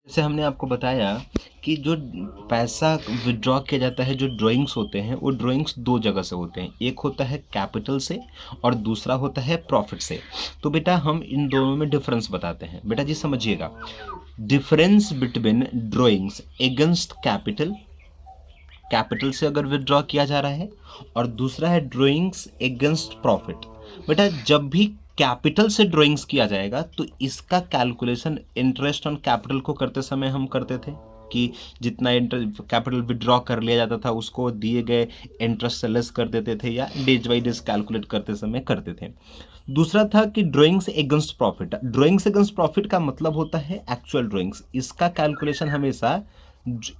जैसे हमने आपको बताया कि जो पैसा विथड्रॉ किया जाता है, जो ड्राइंग्स होते हैं वो ड्राइंग्स दो जगह से होते हैं। एक होता है कैपिटल से और दूसरा होता है प्रॉफिट से। तो बेटा हम इन दोनों में डिफरेंस बताते हैं। बेटा जी समझिएगा, difference between drawings against capital, capital से अगर विथड्रॉ किया जा रहा है, और दूसरा है ड्राइंग्स अगेंस्ट प्रॉफिट। बेटा जब भी कैपिटल से ड्राइंग्स किया जाएगा तो इसका कैलकुलेशन इंटरेस्ट ऑन कैपिटल को करते समय हम करते थे कि जितना कैपिटल विड्रॉ कर लिया जाता था उसको दिए गए इंटरेस्ट से लेस कर देते थे, या डेज बाई डेज कैलकुलेट करते समय करते थे। दूसरा था कि drawings against profit. Drawings against profit का मतलब होता है एक्चुअल ड्राइंग्स। इसका कैलकुलेशन हमेशा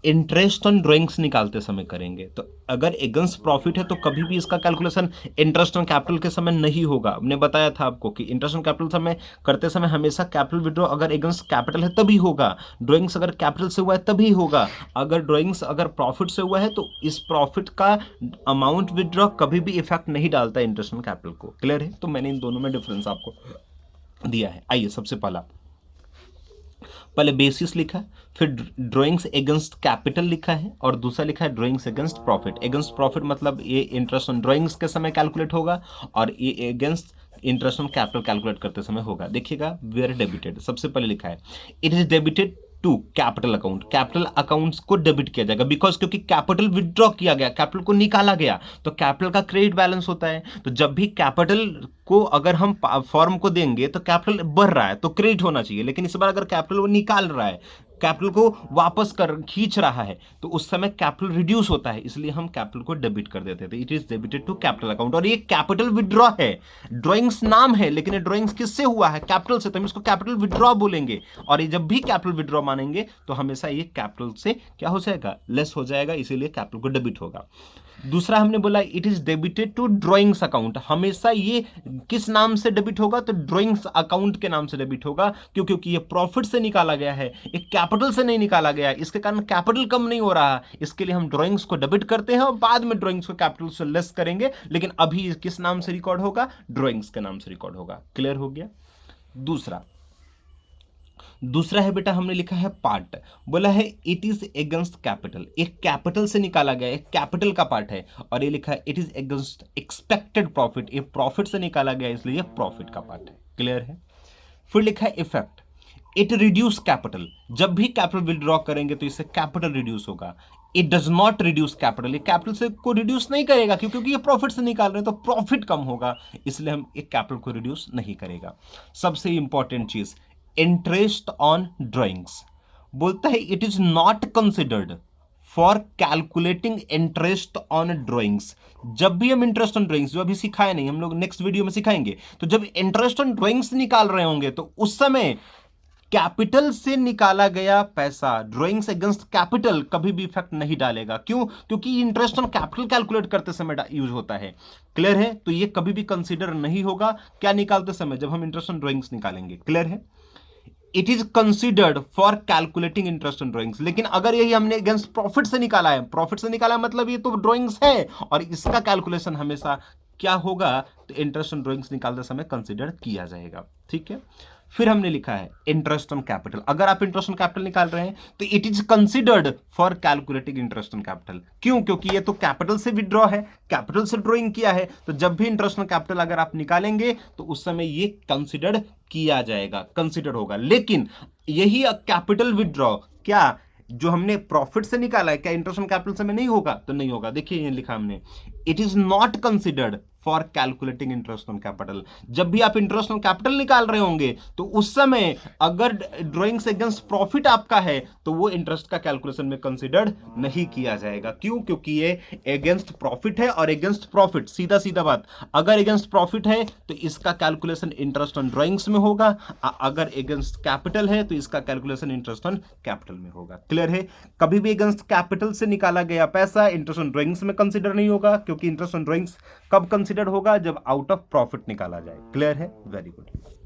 इंटरेस्ट ऑन ड्राइंग्स निकालते समय करेंगे। तो अगर अगेंस्ट प्रॉफिट है तो कभी भी इसका कैलकुलेशन इंटरेस्ट ऑन कैपिटल के समय नहीं होगा। हमने बताया था आपको कि इंटरेस्ट ऑन कैपिटल समय करते समय हमेशा कैपिटल विड्रॉ अगर अगेंस्ट कैपिटल है तभी होगा, ड्राइंग्स अगर कैपिटल से हुआ है तभी होगा। अगर ड्राइंग्स अगर प्रॉफिट से हुआ है तो इस प्रॉफिट का अमाउंट विड्रॉ कभी भी इफेक्ट नहीं डालता इंटरेस्ट ऑन कैपिटल को। क्लियर है? तो मैंने इन दोनों में डिफरेंस आपको दिया है। आइए सबसे पहले बेसिस लिखा है, फिर ड्राइंग्स अगेंस्ट कैपिटल लिखा है, और दूसरा लिखा है drawings against profit. Against profit मतलब ये इंटरेस्ट ऑन ड्राइंग्स के समय कैलकुलेट होगा, और ये against interest on capital calculate करते समय होगा। देखिएगा, वेयर डेबिटेड सबसे पहले लिखा है, it is debited to capital account. Capital accounts को डेबिट किया जाएगा बिकॉज क्योंकि कैपिटल विड्रॉ किया गया, कैपिटल को निकाला गया, तो कैपिटल का क्रेडिट बैलेंस होता है। तो जब भी कैपिटल को अगर हम फॉर्म को देंगे तो कैपिटल बढ़ रहा है तो क्रेडिट होना चाहिए, लेकिन इस बार अगर कैपिटल वो निकाल रहा है, कैपिटल को वापस कर खींच रहा है, तो उस समय कैपिटल रिड्यूस होता है, इसलिए हम कैपिटल को डेबिट कर देते थे। It is debited to capital account. और ये कैपिटल विड्रॉ है, ड्राइंग्स नाम है, लेकिन ये ड्राइंग्स किससे हुआ है? कैपिटल से, तो हम इसको कैपिटल विड्रॉ बोलेंगे। और ये जब भी कैपिटल विड्रॉ मानेंगे तो हमेशा ये कैपिटल से क्या हो जाएगा? लेस हो जाएगा, इसीलिए कैपिटल को डेबिट होगा। दूसरा हमने बोला it is debited to drawings account. हमेशा ये किस नाम से डेबिट होगा? तो ड्राइंग्स अकाउंट के नाम से डेबिट होगा। क्यों? क्योंकि ये प्रॉफिट से निकाला गया है, ये कैपिटल से नहीं निकाला गया है, इसके कारण कैपिटल कम नहीं हो रहा। इसके लिए हम ड्राइंग्स को डेबिट करते हैं और बाद में ड्राइंग्स को कैपिटल से लेस करेंगे, लेकिन अभी किस नाम से रिकॉर्ड होगा? ड्राइंग्स के नाम से रिकॉर्ड होगा। क्लियर हो गया? दूसरा है बेटा, हमने लिखा है पार्ट। बोला है इट इज अगेंस्ट कैपिटल, एक कैपिटल से निकाला गया, एक कैपिटल का पार्ट है। और ये लिखा है it is against expected profit, ये प्रॉफिट से निकाला गया, इसलिए ये प्रॉफिट का पार्ट है। क्लियर है? फिर लिखा है इफेक्ट, इट रिड्यूस कैपिटल। जब भी कैपिटल विड्रॉ करेंगे तो इससे कैपिटल रिड्यूस होगा। It does not reduce capital, ये कैपिटल से को रिड्यूस नहीं करेगा, क्योंकि ये प्रॉफिट से निकाल रहे हैं तो प्रॉफिट कम होगा, इसलिए हम एक कैपिटल को रिड्यूस नहीं करेगा। सबसे इंपॉर्टेंट चीज, इंटरेस्ट ऑन ड्राइंग्स। बोलता है it is not considered for calculating interest on drawings. जब भी हम इंटरेस्ट ऑन ड्राइंग्स, जो अभी सिखाया नहीं, हम लोग नेक्स्ट वीडियो में सिखाएंगे, तो जब इंटरेस्ट ऑन ड्राइंग्स निकाल रहे होंगे तो उस समय कैपिटल से निकाला गया पैसा ड्राइंग्स अगेंस्ट कैपिटल कभी भी इफेक्ट नहीं डालेगा। क्यों? क्योंकि इंटरेस्ट ऑन कैपिटल कैलकुलेट करते समय यूज होता है। क्लियर है? तो ये कभी भी कंसीडर नहीं होगा। क्या निकालते समय? जब हम इंटरेस्ट ऑन ड्राइंग्स निकालेंगे। क्लियर है? It is considered for calculating interest on drawings. लेकिन अगर यही हमने अगेंस्ट प्रॉफिट से निकाला है, प्रॉफिट से निकाला है मतलब ये तो ड्राइंग्स है, और इसका कैलकुलेशन हमेशा क्या होगा? तो इंटरेस्ट ऑन ड्राइंग्स निकालते समय कंसिडर किया जाएगा। ठीक है? फिर हमने लिखा है इंटरेस्ट ऑन कैपिटल। अगर आप इंटरेस्ट ऑन कैपिटल निकाल रहे हैं तो it is considered for calculating interest on capital. क्यों? क्योंकि ये तो कैपिटल से विड्रॉ है, कैपिटल से ड्रॉइंग किया है, तो जब भी इंटरेस्ट ऑन कैपिटल अगर आप निकालेंगे तो उस समय ये कंसिडर्ड किया जाएगा, कंसिडर होगा। लेकिन यही कैपिटल विड्रॉ क्या जो हमने प्रॉफिट से निकाला है, क्या इंटरेस्ट ऑन कैपिटल से में नहीं होगा? तो नहीं होगा। देखिए ये लिखा हमने, it is not considered for calculating interest on capital. जब भी आप इंटरेस्ट ऑन कैपिटल निकाल रहे होंगे तो उस समय अगर ड्राइंग्स अगेंस्ट प्रॉफिट आपका है तो वो इंटरेस्ट का कैलकुलेशन में कंसिडर्ड नहीं किया जाएगा। क्यों? क्योंकि ये अगेंस्ट प्रॉफिट है, और अगेंस्ट प्रॉफिट सीधा सीधा बात, अगर अगेंस्ट प्रॉफिट है तो इसका कैलकुलेशन इंटरेस्ट ऑन ड्राइंग्स में होगा, अगर अगेंस्ट कैपिटल है तो इसका कैलकुलेशन इंटरेस्ट ऑन कैपिटल में होगा। क्लियर है? कभी भी अगेंस्ट कैपिटल से निकाला गया पैसा इंटरेस्ट ऑन ड्राइंग्स में कंसिडर नहीं होगा, क्योंकि इंटरेस्ट ऑन ड्राइंग्स कब कंसिडर होगा? जब आउट ऑफ प्रॉफिट निकाला जाए। क्लियर है? Very good.